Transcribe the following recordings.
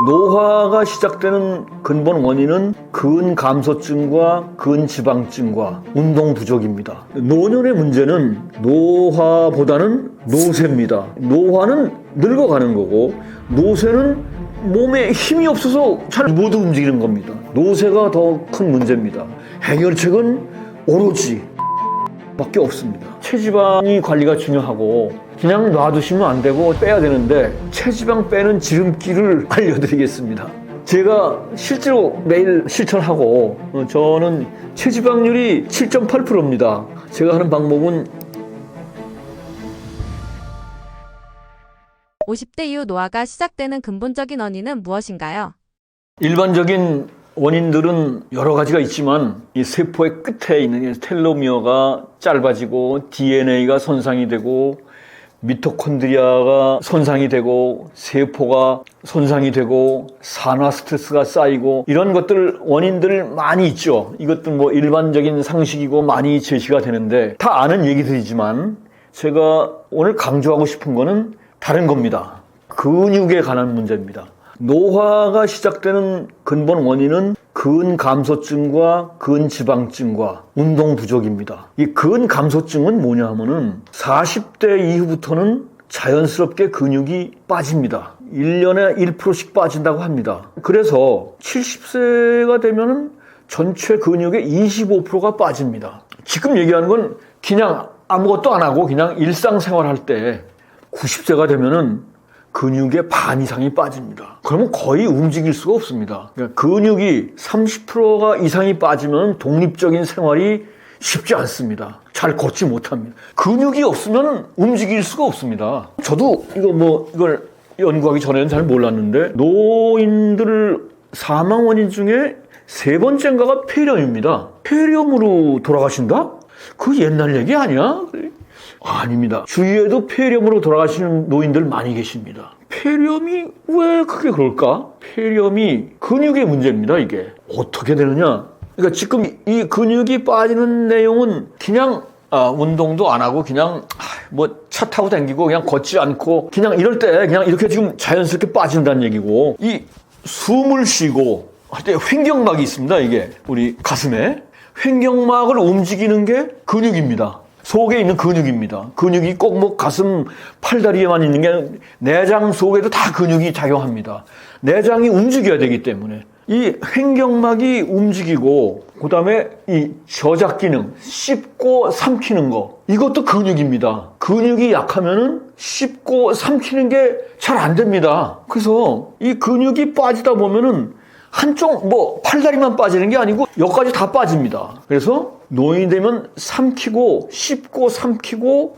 노화가 시작되는 근본 원인은 근감소증과 근지방증과 운동 부족입니다. 노년의 문제는 노화보다는 노쇠입니다. 노화는 늙어가는 거고 노쇠는 몸에 힘이 없어서 잘 못 움직이는 겁니다. 노쇠가 더 큰 문제입니다. 해결책은 오로지 밖에 없습니다. 체지방이 관리가 중요하고 그냥 놔두시면 안 되고 빼야 되는데 체지방 빼는 지름길을 알려드리겠습니다. 제가 실제로 매일 실천하고 저는 체지방률이 7.8%입니다. 제가 하는 방법은 50대 이후 노화가 시작되는 근본적인 원인은 무엇인가요? 일반적인 원인들은 여러 가지가 있지만 이 세포의 끝에 있는 텔로미어가 짧아지고 DNA가 손상이 되고 미토콘드리아가 손상이 되고 세포가 손상이 되고 산화 스트레스가 쌓이고 이런 것들 원인들 많이 있죠. 이것도 뭐 일반적인 상식이고 많이 제시가 되는데 다 아는 얘기들이지만 제가 오늘 강조하고 싶은 거는 다른 겁니다. 근육에 관한 문제입니다. 노화가 시작되는 근본 원인은 근감소증과 근지방증과 운동 부족입니다. 이 근감소증은 뭐냐 하면은 40대 이후부터는 자연스럽게 근육이 빠집니다. 1년에 1%씩 빠진다고 합니다. 그래서 70세가 되면은 전체 근육의 25%가 빠집니다. 지금 얘기하는 건 그냥 아무것도 안 하고 그냥 일상생활 할 때 90세가 되면은 근육의 반 이상이 빠집니다. 그러면 거의 움직일 수가 없습니다. 그러니까 근육이 30%가 이상이 빠지면 독립적인 생활이 쉽지 않습니다. 잘 걷지 못합니다. 근육이 없으면 움직일 수가 없습니다. 저도 이걸 연구하기 전에는 잘 몰랐는데 노인들 사망 원인 중에 세 번째인가가 폐렴입니다. 폐렴으로 돌아가신다? 그 옛날 얘기 아니야? 아닙니다. 주위에도 폐렴으로 돌아가시는 노인들 많이 계십니다. 폐렴이 왜 그게 그럴까? 폐렴이 근육의 문제입니다, 이게. 어떻게 되느냐? 그러니까 지금 이 근육이 빠지는 내용은 그냥 운동도 안 하고 그냥 뭐 차 타고 다니고 그냥 걷지 않고 그냥 이럴 때 그냥 이렇게 지금 자연스럽게 빠진다는 얘기고 이 숨을 쉬고 할 때 횡격막이 있습니다, 이게. 우리 가슴에. 횡격막을 움직이는 게 근육입니다. 속에 있는 근육입니다. 근육이 꼭 뭐 가슴, 팔다리에만 있는 게 내장 속에도 다 근육이 작용합니다. 내장이 움직여야 되기 때문에 이 횡격막이 움직이고 그다음에 이 저작 기능, 씹고 삼키는 거 이것도 근육입니다. 근육이 약하면은 씹고 삼키는 게 잘 안 됩니다. 그래서 이 근육이 빠지다 보면은 한쪽 뭐 팔다리만 빠지는 게 아니고 여기까지 다 빠집니다. 그래서 노인이 되면 삼키고 씹고 삼키고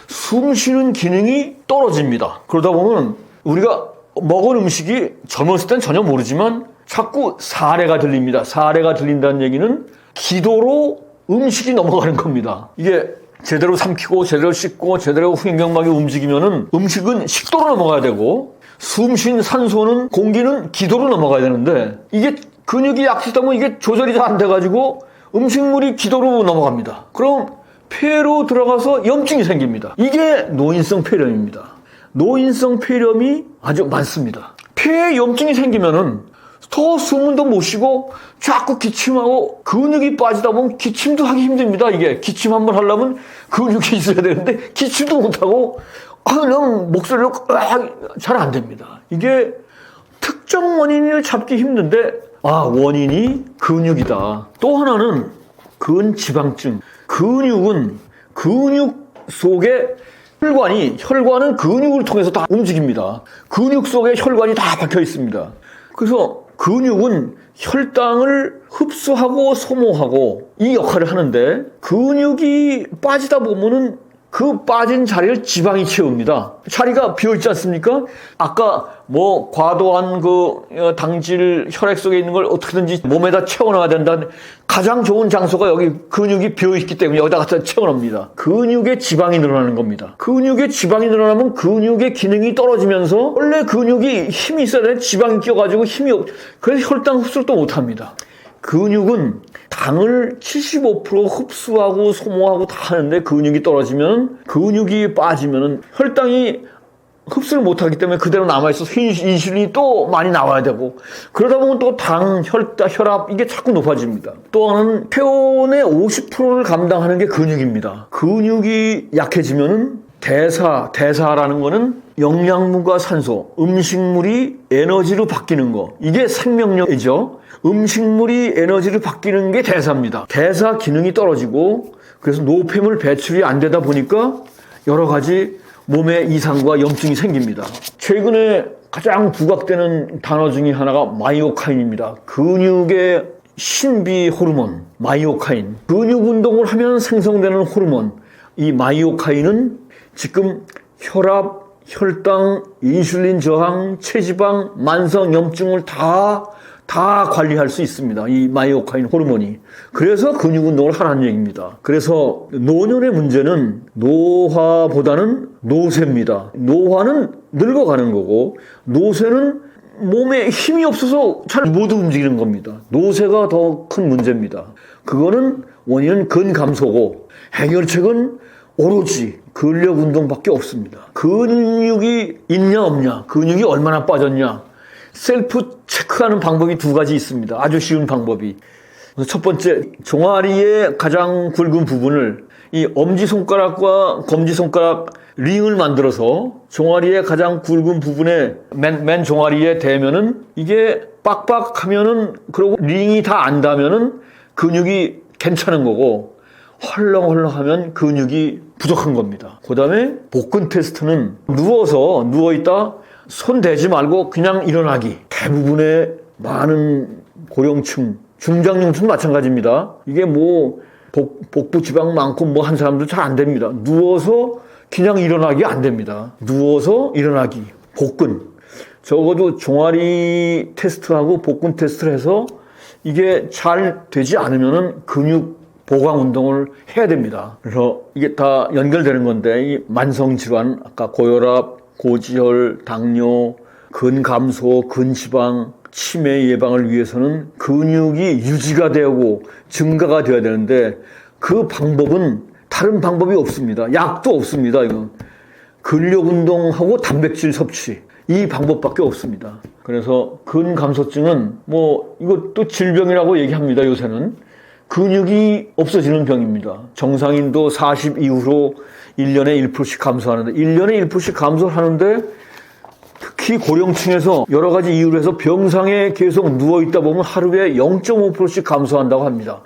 숨 쉬는 기능이 떨어집니다. 그러다 보면 우리가 먹은 음식이 젊었을 땐 전혀 모르지만 자꾸 사례가 들립니다. 사례가 들린다는 얘기는 기도로 음식이 넘어가는 겁니다. 이게 제대로 삼키고 제대로 씹고 제대로 횡격막이 움직이면은 음식은 식도로 넘어가야 되고 숨 쉰 산소는 공기는 기도로 넘어가야 되는데 이게 근육이 약해지다 보면 이게 조절이 잘 안 돼가지고 음식물이 기도로 넘어갑니다. 그럼 폐로 들어가서 염증이 생깁니다. 이게 노인성 폐렴입니다. 노인성 폐렴이 아주 많습니다. 폐에 염증이 생기면은 더 숨도 못 쉬고 자꾸 기침하고 근육이 빠지다 보면 기침도 하기 힘듭니다. 이게 기침 한번 하려면 근육이 있어야 되는데 기침도 못하고 그냥 목소리로 잘 안 됩니다. 이게 특정 원인을 잡기 힘든데 원인이 근육이다. 또 하나는 근지방증. 근육은 근육 속에 혈관은 근육을 통해서 다 움직입니다. 근육 속에 혈관이 다 박혀 있습니다. 그래서 근육은 혈당을 흡수하고 소모하고 이 역할을 하는데 근육이 빠지다 보면은 그 빠진 자리를 지방이 채웁니다. 자리가 비어있지 않습니까? 아까 뭐 과도한 당질 혈액 속에 있는 걸 어떻게든지 몸에다 채워넣어야 된다는 가장 좋은 장소가 여기 근육이 비어있기 때문에 여기다 갖다 채워넣습니다. 근육에 지방이 늘어나는 겁니다. 근육에 지방이 늘어나면 근육의 기능이 떨어지면서 원래 근육이 힘이 있어야 되는데 지방이 끼어가지고 그래서 혈당 흡수를 또 못합니다. 근육은 당을 75% 흡수하고 소모하고 다 하는데 근육이 떨어지면 근육이 빠지면 혈당이 흡수를 못하기 때문에 그대로 남아있어서 인슐린이 또 많이 나와야 되고 그러다 보면 또 당, 혈압 이게 자꾸 높아집니다. 또 하나는 체온의 50%를 감당하는 게 근육입니다. 근육이 약해지면은 대사라는 거는 영양분과 산소, 음식물이 에너지로 바뀌는 거. 이게 생명력이죠. 음식물이 에너지로 바뀌는 게 대사입니다. 대사 기능이 떨어지고 그래서 노폐물 배출이 안 되다 보니까 여러 가지 몸의 이상과 염증이 생깁니다. 최근에 가장 부각되는 단어 중에 하나가 마이오카인입니다. 근육의 신비 호르몬, 마이오카인. 근육 운동을 하면 생성되는 호르몬. 이 마이오카인은 지금 혈압, 혈당, 인슐린 저항, 체지방, 만성 염증을 다 관리할 수 있습니다. 이 마이오카인 호르몬이. 그래서 근육 운동을 하라는 얘기입니다. 그래서 노년의 문제는 노화보다는 노쇠입니다. 노화는 늙어가는 거고 노쇠는 몸에 힘이 없어서 잘 못 움직이는 겁니다. 노쇠가 더 큰 문제입니다. 그거는 원인은 근감소고 해결책은 오로지 근력 운동밖에 없습니다. 근육이 있냐 없냐, 근육이 얼마나 빠졌냐 셀프 체크하는 방법이 두 가지 있습니다. 아주 쉬운 방법이. 첫 번째, 종아리의 가장 굵은 부분을 이 엄지손가락과 검지손가락 링을 만들어서 종아리의 가장 굵은 부분에 맨 종아리에 대면은 이게 빡빡하면은 그리고 링이 다 안 닿으면은 근육이 괜찮은 거고 헐렁헐렁하면 근육이 부족한 겁니다. 그 다음에 복근 테스트는 누워있다 손 대지 말고 그냥 일어나기. 대부분의 많은 고령층, 중장년층도 마찬가지입니다. 이게 뭐 복부 지방 많고 뭐 한 사람도 잘 안 됩니다. 누워서 그냥 일어나기 안 됩니다. 누워서 일어나기. 복근. 적어도 종아리 테스트하고 복근 테스트를 해서 이게 잘 되지 않으면은 근육 보강 운동을 해야 됩니다. 그래서 이게 다 연결되는 건데 이 만성 질환, 아까 고혈압, 고지혈, 당뇨, 근감소, 근지방, 치매 예방을 위해서는 근육이 유지가 되고 증가가 되어야 되는데 그 방법은 다른 방법이 없습니다. 약도 없습니다. 이건 근력 운동하고 단백질 섭취 이 방법밖에 없습니다. 그래서 근감소증은 뭐 이것도 질병이라고 얘기합니다. 요새는 근육이 없어지는 병입니다. 정상인도 40 이후로 1년에 1%씩 감소하는데 1년에 1%씩 감소하는데 특히 고령층에서 여러 가지 이유로 해서 병상에 계속 누워있다 보면 하루에 0.5%씩 감소한다고 합니다.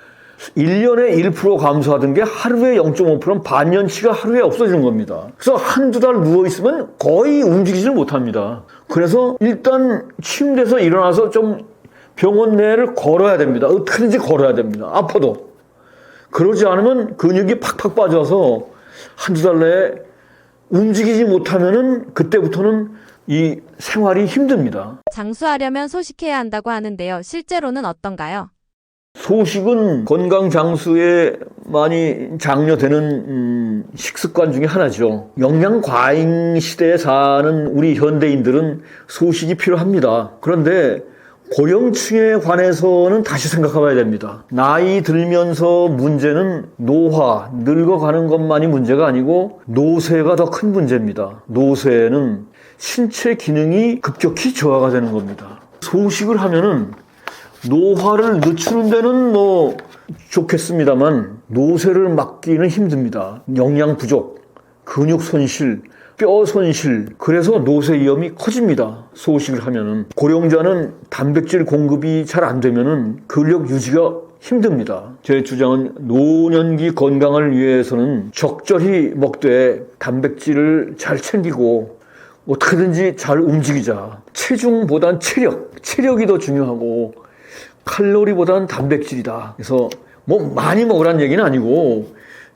1년에 1% 감소하던 게 하루에 0.5%는 반년치가 하루에 없어지는 겁니다. 그래서 한두 달 누워있으면 거의 움직이질 못합니다. 그래서 일단 침대에서 일어나서 좀 병원 내를 걸어야 됩니다. 어떻게든지 걸어야 됩니다. 아파도. 그러지 않으면 근육이 팍팍 빠져서 한두 달 내에 움직이지 못하면은 그때부터는 이 생활이 힘듭니다. 장수하려면 소식해야 한다고 하는데요. 실제로는 어떤가요? 소식은 건강 장수에 많이 장려되는 식습관 중에 하나죠. 영양 과잉 시대에 사는 우리 현대인들은 소식이 필요합니다. 그런데 고령층에 관해서는 다시 생각해 봐야 됩니다. 나이 들면서 문제는 노화, 늙어가는 것만이 문제가 아니고 노쇠가 더 큰 문제입니다. 노쇠는 신체 기능이 급격히 저하가 되는 겁니다. 소식을 하면은 노화를 늦추는 데는 뭐 좋겠습니다만 노쇠를 막기는 힘듭니다. 영양 부족, 근육 손실, 뼈 손실, 그래서 노쇠 위험이 커집니다. 소식을 하면은. 고령자는 단백질 공급이 잘 안 되면은 근력 유지가 힘듭니다. 제 주장은 노년기 건강을 위해서는 적절히 먹되 단백질을 잘 챙기고 어떻게든지 잘 움직이자. 체중보단 체력이 더 중요하고 칼로리보다는 단백질이다. 그래서 뭐 많이 먹으라는 얘기는 아니고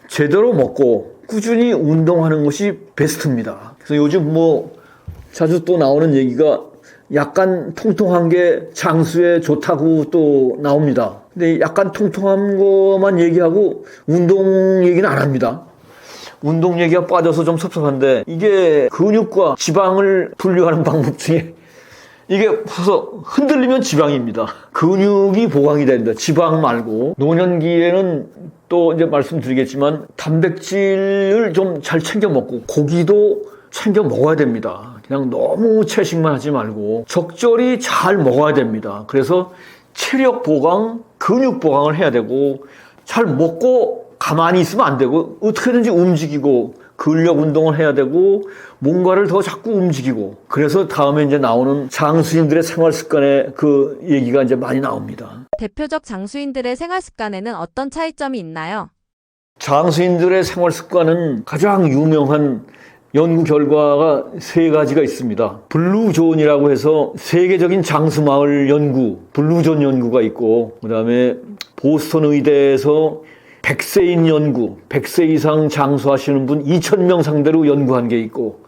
제대로 먹고 꾸준히 운동하는 것이 베스트입니다. 그래서 요즘 뭐 자주 또 나오는 얘기가 약간 통통한 게 장수에 좋다고 또 나옵니다. 근데 약간 통통한 것만 얘기하고 운동 얘기는 안 합니다. 운동 얘기가 빠져서 좀 섭섭한데 이게 근육과 지방을 분류하는 방법 중에 이게 서서 흔들리면 지방입니다. 근육이 보강이 됩니다. 지방 말고. 노년기에는 또 이제 말씀드리겠지만 단백질을 좀 잘 챙겨 먹고 고기도 챙겨 먹어야 됩니다. 그냥 너무 채식만 하지 말고 적절히 잘 먹어야 됩니다. 그래서 체력 보강, 근육 보강을 해야 되고 잘 먹고 가만히 있으면 안 되고 어떻게든지 움직이고 근력 운동을 해야 되고 뭔가를 더 자꾸 움직이고 그래서 다음에 이제 나오는 장수인들의 생활 습관에 그 얘기가 이제 많이 나옵니다. 대표적 장수인들의 생활 습관에는 어떤 차이점이 있나요? 장수인들의 생활 습관은 가장 유명한 연구 결과가 세 가지가 있습니다. 블루존이라고 해서 세계적인 장수마을 연구, 블루존 연구가 있고 그다음에 보스턴 의대에서 100세인 연구, 100세 이상 장수하시는 분 2,000명 상대로 연구한 게 있고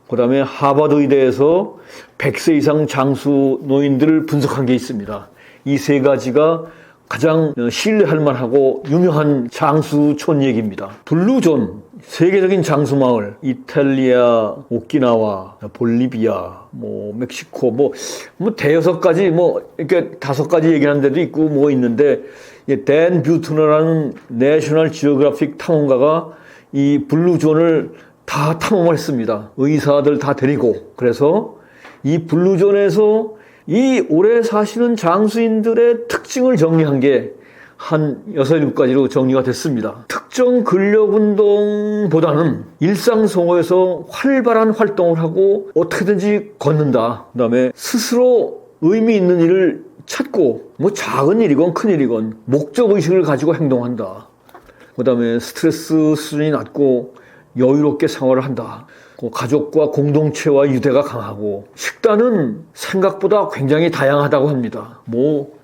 그다음에 하버드 의대에서 100세 이상 장수 노인들을 분석한 게 있습니다. 이 세 가지가 가장 신뢰할 만하고 유명한 장수촌 얘기입니다. 블루존, 세계적인 장수마을, 이탈리아, 오키나와, 볼리비아, 멕시코, 대여섯 가지, 이렇게 5가지 얘기하는 데도 있고 있는데, 댄 뷰트너라는 내셔널 지오그래픽 탐험가가 이 블루존을 다 탐험을 했습니다. 의사들 다 데리고. 그래서 이 블루존에서 이 오래 사시는 장수인들의 특징을 정리한 게 한 6, 7가지로 정리가 됐습니다. 특정 근력 운동보다는 일상생활에서 활발한 활동을 하고 어떻게든지 걷는다. 그다음에 스스로 의미 있는 일을 찾고 작은 일이건 큰 일이건 목적의식을 가지고 행동한다. 그다음에 스트레스 수준이 낮고 여유롭게 생활을 한다. 가족과 공동체와 유대가 강하고 식단은 생각보다 굉장히 다양하다고 합니다.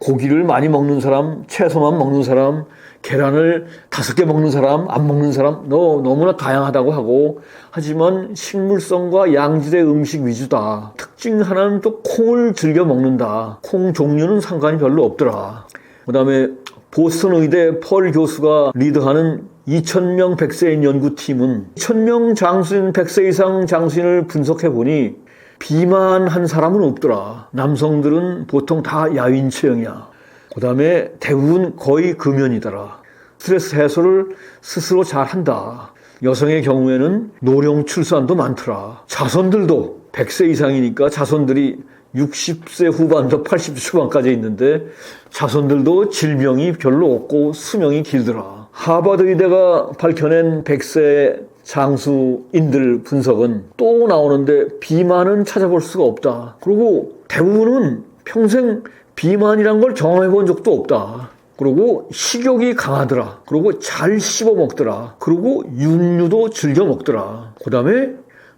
고기를 많이 먹는 사람, 채소만 먹는 사람, 계란을 5개 먹는 사람, 안 먹는 사람 너무나 다양하다고 하고 하지만 식물성과 양질의 음식 위주다. 특징 하나는 또 콩을 즐겨 먹는다. 콩 종류는 상관이 별로 없더라. 그다음에 보스턴 의대 펄 교수가 리드하는 2,000명 100세인 연구팀은 1,000명 장수인 100세 이상 장수인을 분석해보니 비만한 사람은 없더라. 남성들은 보통 다 야윈 체형이야. 그 다음에 대부분 거의 금연이더라. 스트레스 해소를 스스로 잘한다. 여성의 경우에는 노령 출산도 많더라. 자손들도 100세 이상이니까 자손들이 60세 후반부터 80세 초반까지 있는데 자손들도 질병이 별로 없고 수명이 길더라. 하버드 의대가 밝혀낸 100세 장수인들 분석은 또 나오는데 비만은 찾아볼 수가 없다. 그리고 대부분은 평생 비만이란 걸 경험해 본 적도 없다. 그리고 식욕이 강하더라. 그리고 잘 씹어 먹더라. 그리고 육류도 즐겨 먹더라. 그 다음에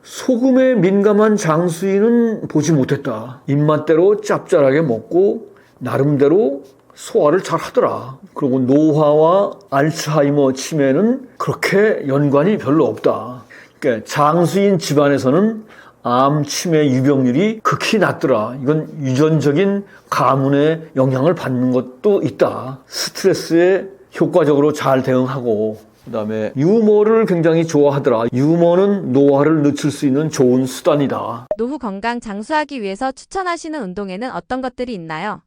소금에 민감한 장수인은 보지 못했다. 입맛대로 짭짤하게 먹고 나름대로 소화를 잘 하더라. 그리고 노화와 알츠하이머 치매는 그렇게 연관이 별로 없다. 그러니까 장수인 집안에서는 암, 치매 유병률이 극히 낮더라. 이건 유전적인 가문의 영향을 받는 것도 있다. 스트레스에 효과적으로 잘 대응하고 그다음에 유머를 굉장히 좋아하더라. 유머는 노화를 늦출 수 있는 좋은 수단이다. 노후 건강 장수하기 위해서 추천하시는 운동에는 어떤 것들이 있나요?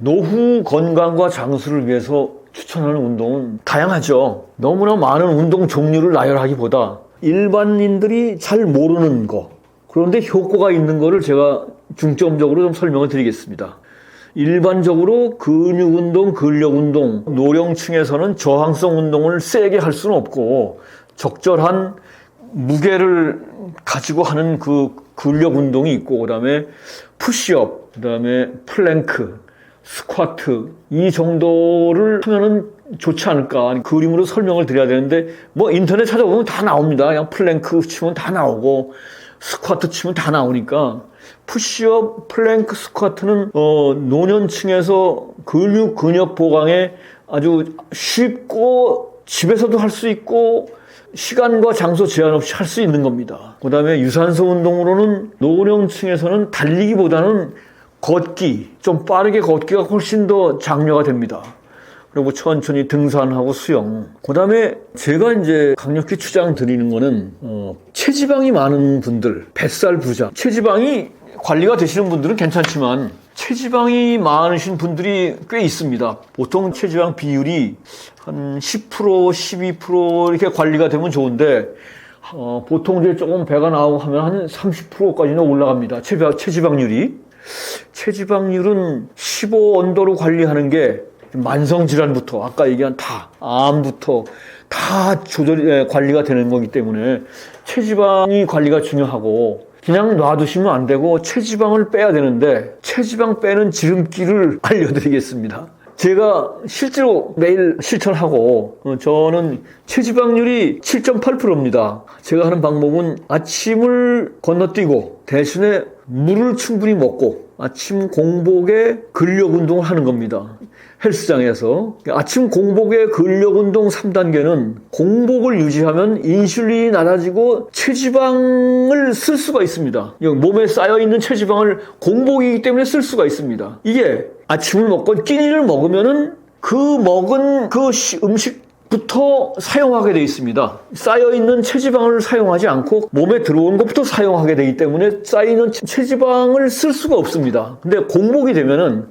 노후 건강과 장수를 위해서 추천하는 운동은 다양하죠. 너무나 많은 운동 종류를 나열하기보다 일반인들이 잘 모르는 거, 그런데 효과가 있는 거를 제가 중점적으로 좀 설명을 드리겠습니다. 일반적으로 근육 운동, 근력 운동, 노령층에서는 저항성 운동을 세게 할 수는 없고 적절한 무게를 가지고 하는 그 근력 운동이 있고 그다음에 푸시업, 그다음에 플랭크, 스쿼트 이 정도를 하면은 좋지 않을까. 그림으로 설명을 드려야 되는데 인터넷 찾아보면 다 나옵니다. 그냥 플랭크 치면 다 나오고 스쿼트 치면 다 나오니까 푸시업, 플랭크, 스쿼트는 노년층에서 근력 보강에 아주 쉽고 집에서도 할 수 있고 시간과 장소 제한 없이 할 수 있는 겁니다. 그 다음에 유산소 운동으로는 노령층에서는 달리기보다는 걷기, 좀 빠르게 걷기가 훨씬 더 장려가 됩니다. 그리고 천천히 등산하고 수영. 그 다음에 제가 이제 강력히 추천드리는 거는, 체지방이 많은 분들, 뱃살 부자. 체지방이 관리가 되시는 분들은 괜찮지만, 체지방이 많으신 분들이 꽤 있습니다. 보통 체지방 비율이 한 10%, 12% 이렇게 관리가 되면 좋은데, 보통 이제 조금 배가 나오고 하면 한 30%까지는 올라갑니다. 체지방률이. 체지방률은 15언더로 관리하는 게 만성질환부터, 아까 얘기한 암부터 다 관리가 되는 거기 때문에 체지방이 관리가 중요하고, 그냥 놔두시면 안 되고 체지방을 빼야 되는데, 체지방 빼는 지름길을 알려드리겠습니다. 제가 실제로 매일 실천하고, 저는 체지방률이 7.8%입니다. 제가 하는 방법은 아침을 건너뛰고 대신에 물을 충분히 먹고 아침 공복에 근력 운동을 하는 겁니다. 헬스장에서. 아침 공복에 근력 운동 3단계는 공복을 유지하면 인슐린이 낮아지고 체지방을 쓸 수가 있습니다. 몸에 쌓여있는 체지방을 공복이기 때문에 쓸 수가 있습니다. 이게 아침을 먹고 끼니를 먹으면은 그 먹은 그 음식부터 사용하게 되어 있습니다. 쌓여있는 체지방을 사용하지 않고 몸에 들어온 것부터 사용하게 되기 때문에 쌓이는 체지방을 쓸 수가 없습니다. 근데 공복이 되면은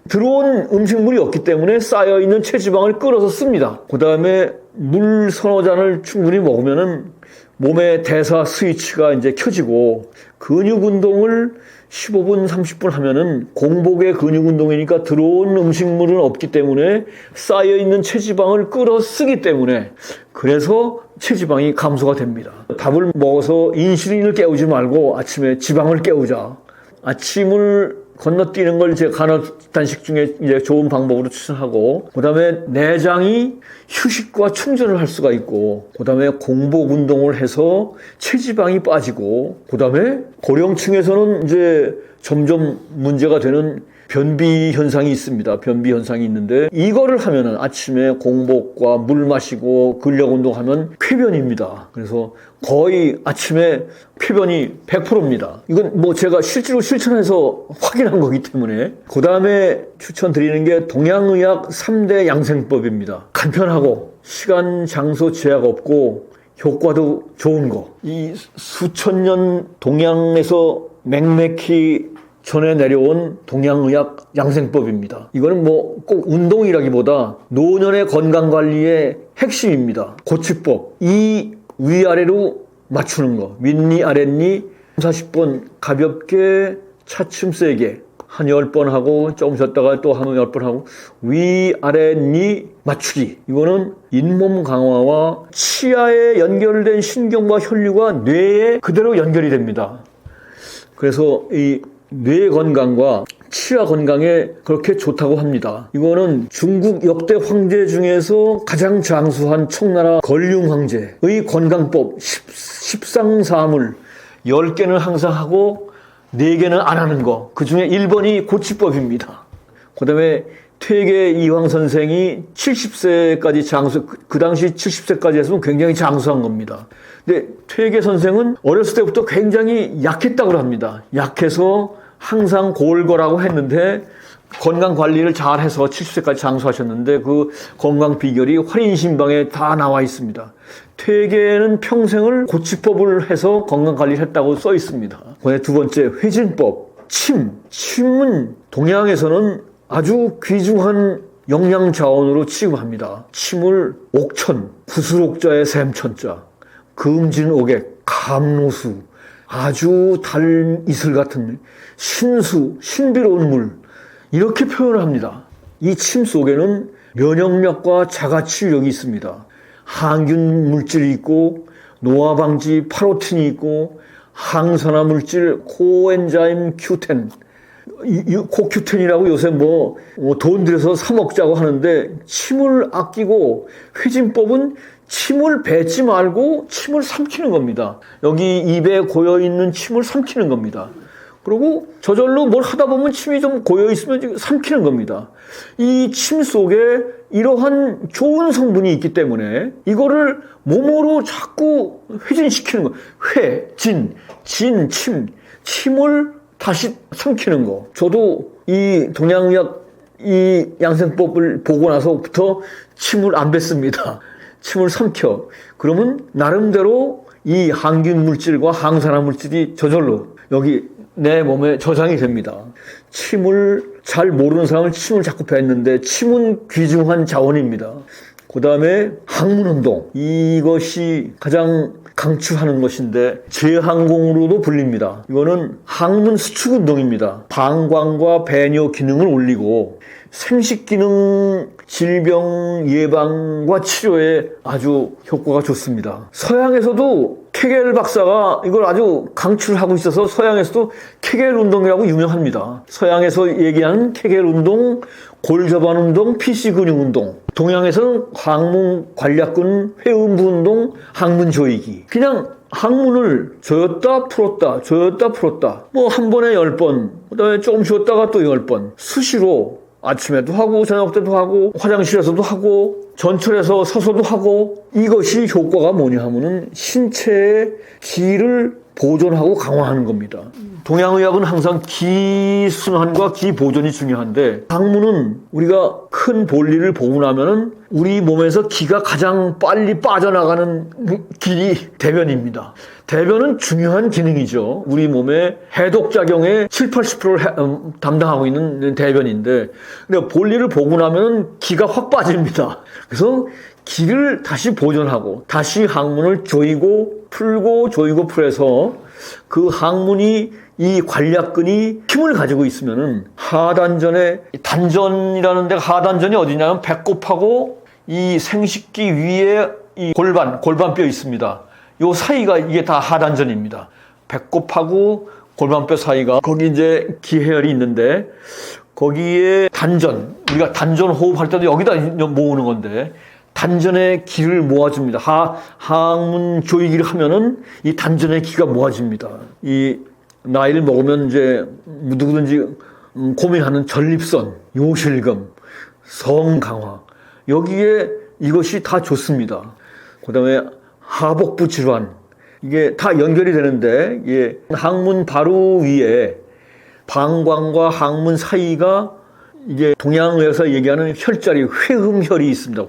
들어온 음식물이 없기 때문에 쌓여있는 체지방을 끌어서 씁니다. 그 다음에 물 서너 잔을 충분히 먹으면은 몸의 대사 스위치가 이제 켜지고, 근육 운동을 15분, 30분 하면은 공복의 근육 운동이니까 들어온 음식물은 없기 때문에 쌓여있는 체지방을 끌어 쓰기 때문에, 그래서 체지방이 감소가 됩니다. 밥을 먹어서 인슐린을 깨우지 말고 아침에 지방을 깨우자. 아침을 건너뛰는 걸 제 간헐단식 중에 이제 좋은 방법으로 추천하고, 그 다음에 내장이 휴식과 충전을 할 수가 있고, 그 다음에 공복 운동을 해서 체지방이 빠지고, 그 다음에 고령층에서는 이제 점점 문제가 되는 변비 현상이 있습니다. 변비 현상이 있는데, 이거를 하면은 아침에 공복과 물 마시고 근력 운동하면 쾌변입니다. 그래서 거의 아침에 쾌변이 100%입니다. 이건 뭐 제가 실제로 실천해서 확인한 거기 때문에. 그 다음에 추천드리는 게 동양의학 3대 양생법입니다. 간편하고 시간, 장소 제약 없고 효과도 좋은 거. 이 수천 년 동양에서 맹맥히 전해 내려온 동양의학 양생법입니다. 이거는 뭐 꼭 운동이라기보다 노년의 건강관리의 핵심입니다. 고치법. 이 위아래로 맞추는 거. 윗니, 아랫니 40번 가볍게 차츰 세게 한 10번 하고 조금 쉬었다가 또 한 10번 하고 위아랫니 맞추기. 이거는 잇몸 강화와 치아에 연결된 신경과 혈류가 뇌에 그대로 연결이 됩니다. 그래서 이 뇌 건강과 치아 건강에 그렇게 좋다고 합니다. 이거는 중국 역대 황제 중에서 가장 장수한 청나라 건륭 황제의 건강법 10상사물 10개는 항상 하고 4개는 안 하는 거. 그 중에 1번이 고치법입니다. 그 다음에 퇴계 이황 선생이 70세까지 장수, 그 당시 70세까지 했으면 굉장히 장수한 겁니다. 근데 퇴계 선생은 어렸을 때부터 굉장히 약했다고 합니다. 약해서 항상 골골하고 했는데 건강 관리를 잘해서 70세까지 장수하셨는데 그 건강 비결이 활인신방에 다 나와 있습니다. 퇴계는 평생을 고치법을 해서 건강 관리를 했다고 써 있습니다. 두 번째, 회진법. 침은 동양에서는 아주 귀중한 영양 자원으로 취급합니다. 침을 옥천, 구슬옥자의 샘천자, 금진옥액, 감로수, 아주 달 이슬 같은 신수, 신비로운 물, 이렇게 표현을 합니다. 이 침 속에는 면역력과 자가치유력이 있습니다. 항균 물질이 있고 노화 방지 파로틴이 있고 항산화 물질 코엔자임 Q10, 코큐텐이라고 요새 돈 들여서 사 먹자고 하는데, 침을 아끼고 회진법은 침을 뱉지 말고 침을 삼키는 겁니다. 여기 입에 고여있는 침을 삼키는 겁니다. 그리고 저절로 뭘 하다 보면 침이 좀 고여있으면 삼키는 겁니다. 이 침 속에 이러한 좋은 성분이 있기 때문에 이거를 몸으로 자꾸 회진시키는 거. 침을 다시 삼키는 거. 저도 이 동양의학 이 양생법을 보고 나서부터 침을 안 뱉습니다. 침을 삼켜. 그러면 나름대로 이 항균 물질과 항산화 물질이 저절로 여기 내 몸에 저장이 됩니다. 침을 잘 모르는 사람은 침을 자꾸 뱉는데 침은 귀중한 자원입니다. 그 다음에 항문운동. 이것이 가장 강추하는 것인데 제항공으로도 불립니다. 이거는 항문 수축 운동입니다. 방광과 배뇨 기능을 올리고 생식 기능 질병 예방과 치료에 아주 효과가 좋습니다. 서양에서도 케겔 박사가 이걸 아주 강추를 하고 있어서 서양에서도 케겔 운동이라고 유명합니다. 서양에서 얘기하는 케겔 운동, 골저반 운동, PC 근육 운동. 동양에서는 항문 관략근 회음부 운동, 항문 조이기. 그냥 항문을 조였다 풀었다 조였다 풀었다 뭐 한 번에 10번 그다음에 조금 쉬었다가 또 10번 수시로 아침에도 하고 저녁 때도 하고 화장실에서도 하고 전철에서 서서도 하고 이것이 효과가 뭐냐 하면은 신체의 기를 보존하고 강화하는 겁니다. 동양의학은 항상 기 순환과 기 보존이 중요한데 항문은 우리가 큰 볼일을 보고 나면은 우리 몸에서 기가 가장 빨리 빠져나가는 길이 대변입니다. 대변은 중요한 기능이죠. 우리 몸의 해독작용의 7, 80%를 담당하고 있는 대변인데 근데 볼일을 보고 나면은 기가 확 빠집니다. 그래서 기를 다시 보존하고 다시 항문을 조이고 풀고 조이고 풀어서 그 항문이 이 관략근이 힘을 가지고 있으면은 하단전에 단전이라는 데가 하단전이 어디냐면 배꼽하고 이 생식기 위에 이 골반뼈 있습니다. 요 사이가 이게 다 하단전입니다. 배꼽하고 골반뼈 사이가 거기 이제 기해열이 있는데 거기에 단전 우리가 단전 호흡할 때도 여기다 모으는 건데 단전의 기를 모아줍니다. 항문 조이기를 하면은 이 단전의 기가 모아집니다. 이 나이를 먹으면 이제 누구든지 고민하는 전립선, 요실금, 성 강화 여기에 이것이 다 좋습니다. 그다음에 하복부 질환 이게 다 연결이 되는데 이게 항문 바로 위에 방광과 항문 사이가 이게 동양에서 얘기하는 혈자리 회음혈이 있습니다.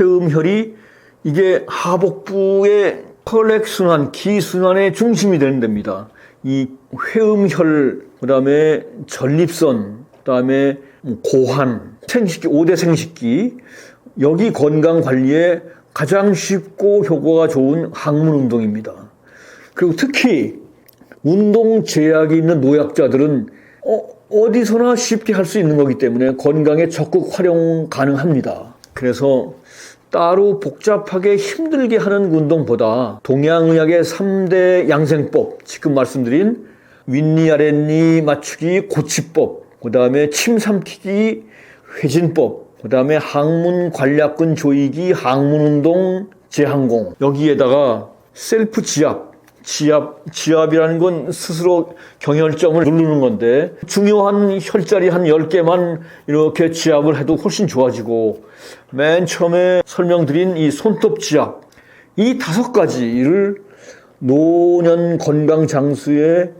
회음혈이 이게 하복부의 혈액순환, 기순환의 중심이 되는 데입니다. 이 회음혈, 그 다음에 전립선, 그 다음에 고환, 생식기, 5대 생식기 여기 건강 관리에 가장 쉽고 효과가 좋은 항문 운동입니다. 그리고 특히 운동 제약이 있는 노약자들은 어디서나 쉽게 할 수 있는 거기 때문에 건강에 적극 활용 가능합니다. 그래서 따로 복잡하게 힘들게 하는 운동보다 동양의학의 3대 양생법, 지금 말씀드린 윗니 아랫니 맞추기 고치법, 그 다음에 침 삼키기 회진법, 그 다음에 항문 관략근 조이기 항문 운동 제항공 여기에다가 셀프 지압이라는 건 스스로 경혈점을 누르는 건데 중요한 혈자리 한 10개만 이렇게 지압을 해도 훨씬 좋아지고 맨 처음에 설명드린 이 손톱 지압 이 5가지를 노년 건강 장수의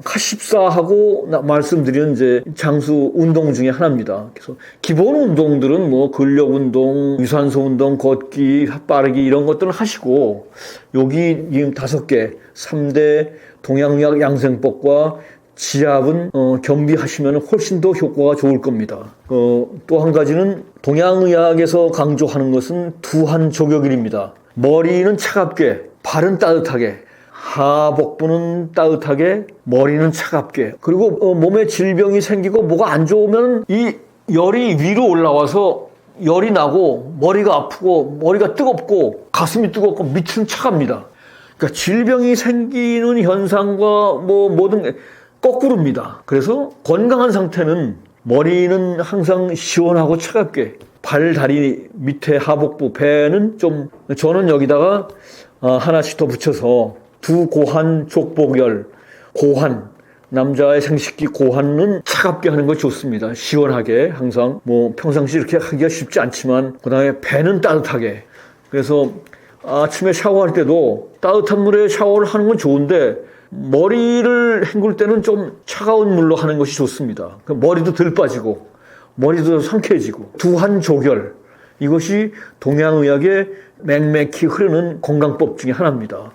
카십사하고 말씀드린 이제 장수 운동 중에 하나입니다. 그래서 기본 운동들은 뭐 근력 운동, 유산소 운동, 걷기, 빠르기 이런 것들은 하시고 여기 지금 5개 3대 동양의학 양생법과 지압은 겸비하시면 훨씬 더 효과가 좋을 겁니다. 또 한 가지는 동양의학에서 강조하는 것은 두한 조격일입니다. 머리는 차갑게 발은 따뜻하게 하복부는 따뜻하게 머리는 차갑게 그리고 몸에 질병이 생기고 뭐가 안 좋으면 이 열이 위로 올라와서 열이 나고 머리가 아프고 머리가 뜨겁고 가슴이 뜨겁고 밑은 차갑니다. 그러니까 질병이 생기는 현상과 뭐 모든 게 거꾸로입니다. 그래서 건강한 상태는 머리는 항상 시원하고 차갑게 발, 다리 밑에 하복부, 배는 좀 저는 여기다가 하나씩 더 붙여서 두 고환 족복열, 고환 남자의 생식기 고환은 차갑게 하는 거 좋습니다. 시원하게 항상 뭐 평상시 이렇게 하기가 쉽지 않지만 그다음에 배는 따뜻하게 그래서 아침에 샤워할 때도 따뜻한 물에 샤워를 하는 건 좋은데 머리를 헹굴 때는 좀 차가운 물로 하는 것이 좋습니다. 머리도 덜 빠지고 머리도 상쾌해지고 두한 조결 이것이 동양의학의 맹맥히 흐르는 건강법 중에 하나입니다.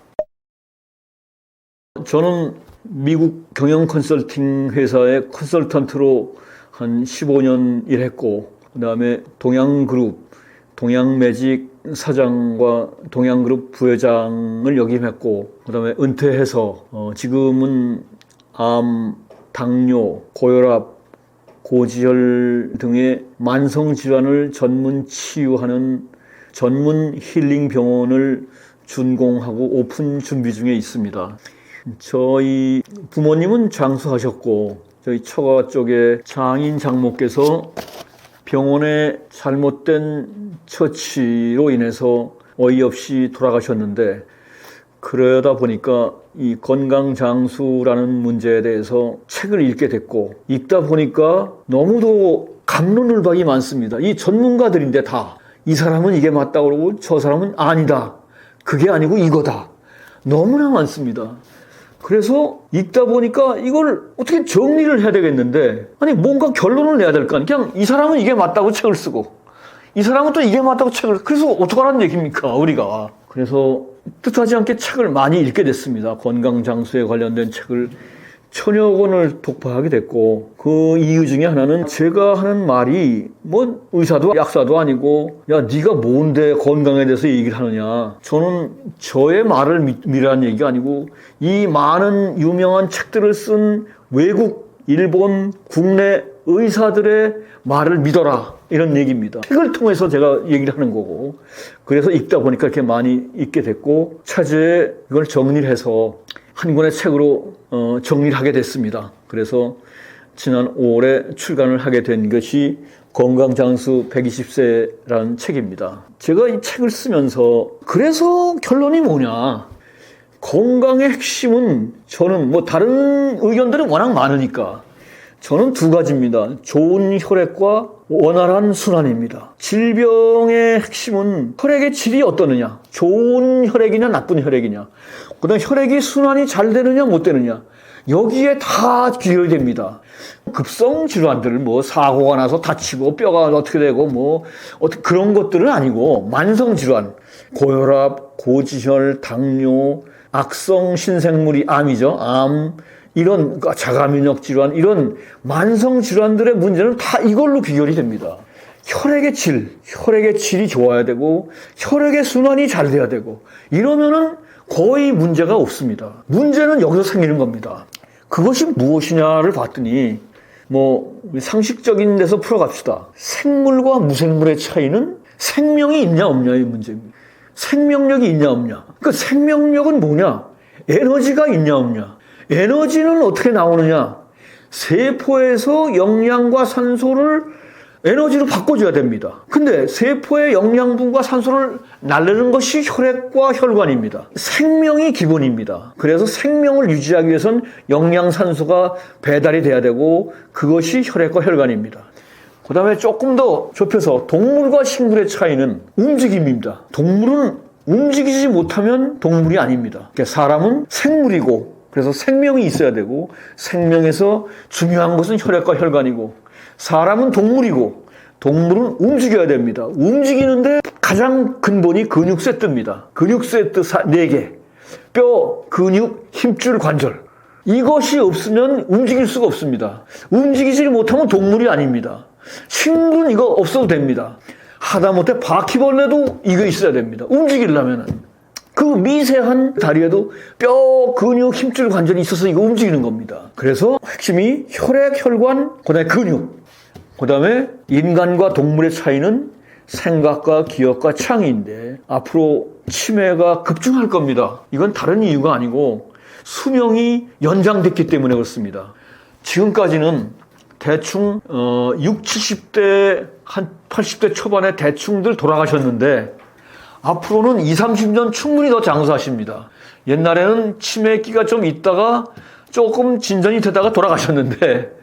저는 미국 경영 컨설팅 회사의 컨설턴트로 한 15년 일했고 그 다음에 동양그룹 동양매직 사장과 동양그룹 부회장을 역임했고 그다음에 은퇴해서 지금은 암, 당뇨, 고혈압, 고지혈 등의 만성질환을 전문 치유하는 전문 힐링 병원을 준공하고 오픈 준비 중에 있습니다. 저희 부모님은 장수하셨고 저희 처가 쪽에 장인 장모께서 병원의 잘못된 처치로 인해서 어이없이 돌아가셨는데 그러다 보니까 이 건강장수라는 문제에 대해서 책을 읽게 됐고 읽다 보니까 너무도 갑론을박이 많습니다. 이 전문가들인데 다 이 사람은 이게 맞다고 그러고 저 사람은 아니다. 그게 아니고 이거다. 너무나 많습니다. 그래서 읽다 보니까 이걸 어떻게 정리를 해야 되겠는데 아니 뭔가 결론을 내야 될 거 아니에요. 그냥 이 사람은 이게 맞다고 책을 쓰고 이 사람은 또 이게 맞다고 책을 그래서 어떡하라는 얘기입니까 우리가. 그래서 뜻하지 않게 책을 많이 읽게 됐습니다. 건강장수에 관련된 책을 1000여 권을 독파하게 됐고 그 이유 중에 하나는 제가 하는 말이 뭐 의사도 약사도 아니고 야 네가 뭔데 건강에 대해서 얘기를 하느냐. 저는 저의 말을 믿으라는 얘기가 아니고 이 많은 유명한 책들을 쓴 외국, 일본, 국내 의사들의 말을 믿어라 이런 얘기입니다. 책을 통해서 제가 얘기를 하는 거고 그래서 읽다 보니까 이렇게 많이 읽게 됐고 차제에 이걸 정리를 해서 한 권의 책으로 정리를 하게 됐습니다. 그래서 지난 5월에 출간을 하게 된 것이 건강장수 120세라는 책입니다. 제가 이 책을 쓰면서 그래서 결론이 뭐냐. 건강의 핵심은 저는 뭐 다른 의견들은 워낙 많으니까 저는 두 가지입니다. 좋은 혈액과 원활한 순환입니다. 질병의 핵심은 혈액의 질이 어떠느냐. 좋은 혈액이냐 나쁜 혈액이냐. 그다음 혈액이 순환이 잘 되느냐 못 되느냐. 여기에 다 귀결이 됩니다. 급성 질환들 뭐 사고가 나서 다치고 뼈가 어떻게 되고 뭐 그런 것들은 아니고 만성 질환, 고혈압, 고지혈, 당뇨, 악성 신생물이 암이죠. 암 이런 자가면역 질환 이런 만성 질환들의 문제는 다 이걸로 귀결이 됩니다. 혈액의 질이 좋아야 되고 혈액의 순환이 잘 돼야 되고 이러면은 거의 문제가 없습니다. 문제는 여기서 생기는 겁니다. 그것이 무엇이냐를 봤더니 뭐 상식적인 데서 풀어갑시다. 생물과 무생물의 차이는 생명이 있냐 없냐의 문제입니다. 생명력이 있냐 없냐. 그러니까 생명력은 뭐냐? 에너지가 있냐 없냐. 에너지는 어떻게 나오느냐? 세포에서 영양과 산소를 에너지로 바꿔줘야 됩니다. 근데 세포의 영양분과 산소를 날리는 것이 혈액과 혈관입니다. 생명이 기본입니다. 그래서 생명을 유지하기 위해선 영양산소가 배달이 돼야 되고 그것이 혈액과 혈관입니다. 그 다음에 조금 더 좁혀서 동물과 식물의 차이는 움직임입니다. 동물은 움직이지 못하면 동물이 아닙니다. 그러니까 사람은 생물이고 그래서 생명이 있어야 되고 생명에서 중요한 것은 혈액과 혈관이고 사람은 동물이고 동물은 움직여야 됩니다. 움직이는데 가장 근본이 근육 세트입니다. 근육 세트 4개. 뼈, 근육, 힘줄, 관절. 이것이 없으면 움직일 수가 없습니다. 움직이지 못하면 동물이 아닙니다. 식물은 이거 없어도 됩니다. 하다못해 바퀴벌레도 이거 있어야 됩니다. 움직이려면은. 그 미세한 다리에도 뼈, 근육, 힘줄, 관절이 있어서 이거 움직이는 겁니다. 그래서 핵심이 혈액, 혈관, 그다음에 근육. 그 다음에 인간과 동물의 차이는 생각과 기억과 창의인데 앞으로 치매가 급증할 겁니다. 이건 다른 이유가 아니고 수명이 연장됐기 때문에 그렇습니다. 지금까지는 대충 60, 70대 한 80대 초반에 대충들 돌아가셨는데 앞으로는 20, 30년 충분히 더 장수하십니다. 옛날에는 치매기가 좀 있다가 조금 진전이 되다가 돌아가셨는데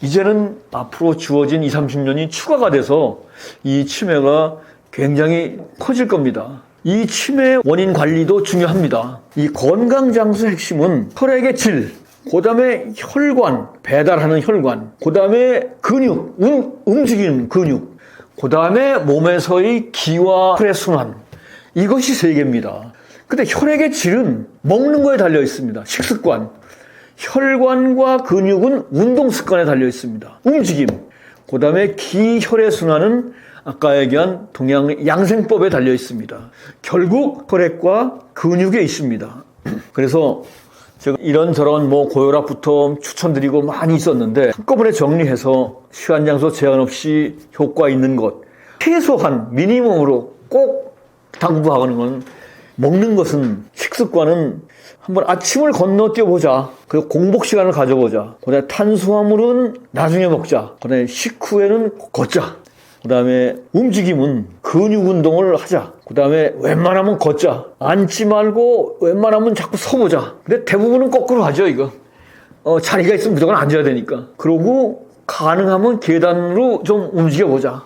이제는 앞으로 주어진 20, 30년이 추가가 돼서 이 치매가 굉장히 커질 겁니다. 이 치매 원인 관리도 중요합니다. 이 건강장수 핵심은 혈액의 질, 그 다음에 혈관, 배달하는 혈관, 그 다음에 근육, 움직이는 근육, 그 다음에 몸에서의 기와 혈액순환. 이것이 세 개입니다. 근데 혈액의 질은 먹는 거에 달려 있습니다. 식습관. 혈관과 근육은 운동 습관에 달려 있습니다. 움직임. 그 다음에 기, 혈의 순환은 아까 얘기한 동양 양생법에 달려 있습니다. 결국 혈액과 근육에 있습니다. 그래서 제가 이런저런 고혈압부터 추천드리고 많이 있었는데 한꺼번에 정리해서 시간 장소 제한 없이 효과 있는 것, 최소한 미니멈으로 꼭 당부하는 건, 먹는 것은, 식습관은 한번 아침을 건너뛰어보자. 그리고 공복 시간을 가져보자. 그다음에 탄수화물은 나중에 먹자. 그다음에 식후에는 걷자. 그다음에 움직임은 근육 운동을 하자. 그다음에 웬만하면 걷자. 앉지 말고 웬만하면 자꾸 서보자. 근데 대부분은 거꾸로 하죠, 이거. 자리가 있으면 무조건 앉아야 되니까. 그러고 가능하면 계단으로 좀 움직여보자.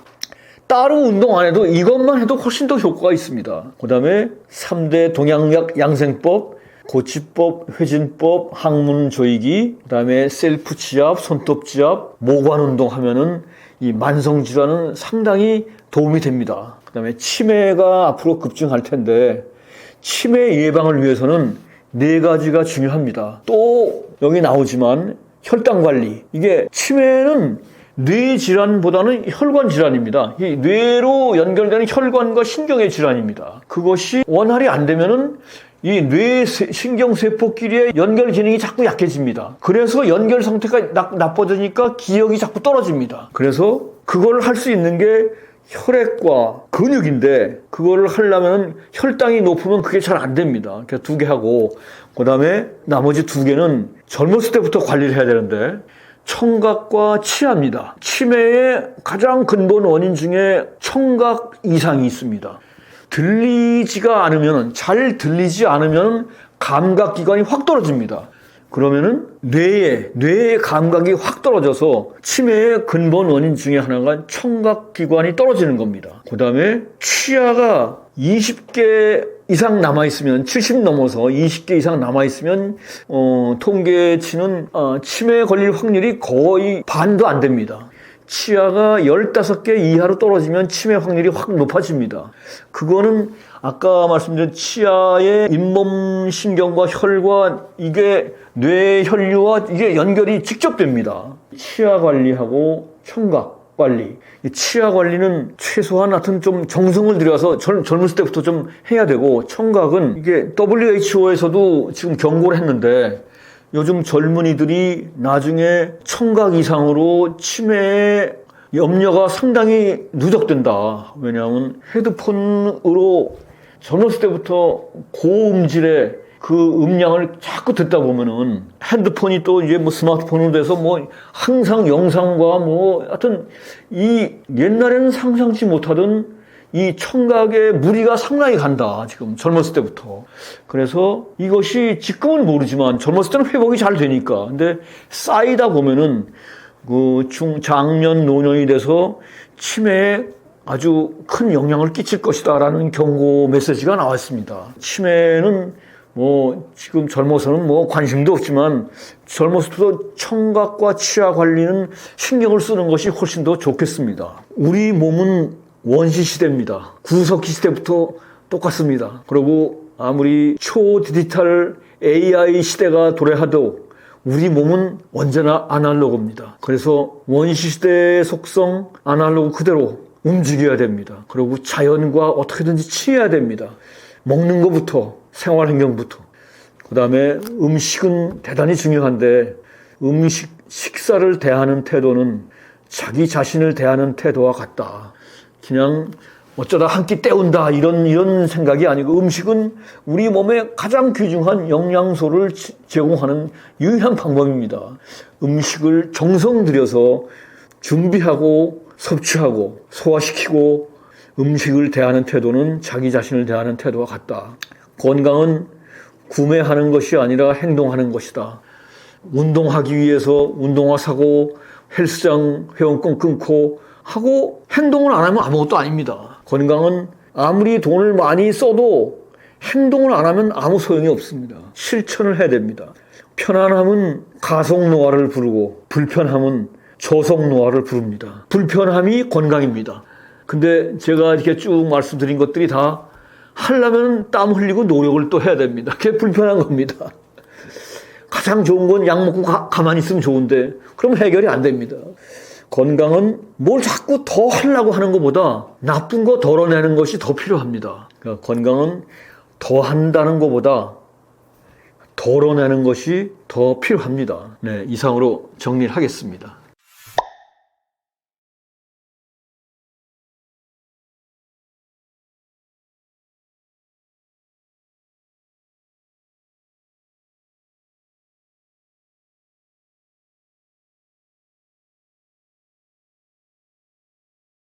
따로 운동 안 해도 이것만 해도 훨씬 더 효과가 있습니다. 그다음에 3대 동양약 양생법, 고치법, 회진법, 항문 조이기, 그다음에 셀프 지압, 손톱 지압, 모관 운동 하면은 이 만성 질환은 상당히 도움이 됩니다. 그다음에 치매가 앞으로 급증할 텐데 치매 예방을 위해서는 4가지가 중요합니다. 또 여기 나오지만 혈당 관리, 이게 치매는 뇌 질환보다는 혈관 질환입니다. 이 뇌로 연결되는 혈관과 신경의 질환입니다. 그것이 원활히 안 되면은 이 뇌 신경세포끼리의 연결 기능이 자꾸 약해집니다. 그래서 연결 상태가 나빠지니까 기억이 자꾸 떨어집니다. 그래서 그걸 할 수 있는 게 혈액과 근육인데, 그거를 하려면 혈당이 높으면 그게 잘 안 됩니다. 그래서 2개 하고, 그 다음에 나머지 2개는 젊었을 때부터 관리를 해야 되는데, 청각과 치아입니다. 치매의 가장 근본 원인 중에 청각 이상이 있습니다. 들리지가 않으면, 잘 들리지 않으면 감각기관이 확 떨어집니다. 그러면은 뇌의 감각이 확 떨어져서 치매의 근본 원인 중에 하나가 청각기관이 떨어지는 겁니다. 그 다음에 치아가 20개 이상 남아있으면, 70 넘어서 20개 이상 남아있으면 통계치는 치매에 걸릴 확률이 거의 반도 안 됩니다. 치아가 15개 이하로 떨어지면 치매 확률이 확 높아집니다. 그거는 아까 말씀드린 치아의 잇몸 신경과 혈관, 이게 뇌 혈류와 이게 연결이 직접 됩니다. 치아 관리하고 청각 관리. 이 치아 관리는 최소한 하여튼 좀 정성을 들여서 젊었을 때부터 좀 해야 되고, 청각은 이게 WHO에서도 지금 경고를 했는데 요즘 젊은이들이 나중에 청각 이상으로 치매의 염려가 상당히 누적된다. 왜냐하면 헤드폰으로 젊었을 때부터 고음질의 그 음량을 자꾸 듣다 보면은 핸드폰이 또 이제 스마트폰으로 돼서 항상 영상과 하여튼 이 옛날에는 상상치 못하던 이 청각의 무리가 상당히 간다, 지금 젊었을 때부터. 그래서 이것이 지금은 모르지만 젊었을 때는 회복이 잘 되니까. 근데 쌓이다 보면은 장년, 노년이 돼서 치매에 아주 큰 영향을 끼칠 것이다라는 경고 메시지가 나왔습니다. 치매는 지금 젊어서는 관심도 없지만 젊었을 때도 청각과 치아 관리는 신경을 쓰는 것이 훨씬 더 좋겠습니다. 우리 몸은 원시 시대입니다. 구석기 시대부터 똑같습니다. 그리고 아무리 초디지털 AI 시대가 도래하도 우리 몸은 언제나 아날로그입니다. 그래서 원시 시대의 속성 아날로그 그대로 움직여야 됩니다. 그리고 자연과 어떻게든지 친해야 됩니다. 먹는 것부터, 생활 환경부터. 그 다음에 음식은 대단히 중요한데, 식사를 대하는 태도는 자기 자신을 대하는 태도와 같다. 그냥 어쩌다 한 끼 때운다 이런 생각이 아니고, 음식은 우리 몸에 가장 귀중한 영양소를 제공하는 유일한 방법입니다. 음식을 정성 들여서 준비하고 섭취하고 소화시키고 음식을 대하는 태도는 자기 자신을 대하는 태도와 같다. 건강은 구매하는 것이 아니라 행동하는 것이다. 운동하기 위해서 운동화 사고 헬스장 회원권 끊고 하고 행동을 안 하면 아무것도 아닙니다. 건강은 아무리 돈을 많이 써도 행동을 안 하면 아무 소용이 없습니다. 실천을 해야 됩니다. 편안함은 가속노화를 부르고 불편함은 저속노화를 부릅니다. 불편함이 건강입니다. 근데 제가 이렇게 쭉 말씀드린 것들이 다 하려면 땀 흘리고 노력을 또 해야 됩니다. 그게 불편한 겁니다. 가장 좋은 건 약 먹고 가만히 있으면 좋은데 그럼 해결이 안 됩니다. 건강은 뭘 자꾸 더 하려고 하는 것보다 나쁜 거 덜어내는 것이 더 필요합니다. 그러니까 건강은 더 한다는 것보다 덜어내는 것이 더 필요합니다. 네, 이상으로 정리를 하겠습니다.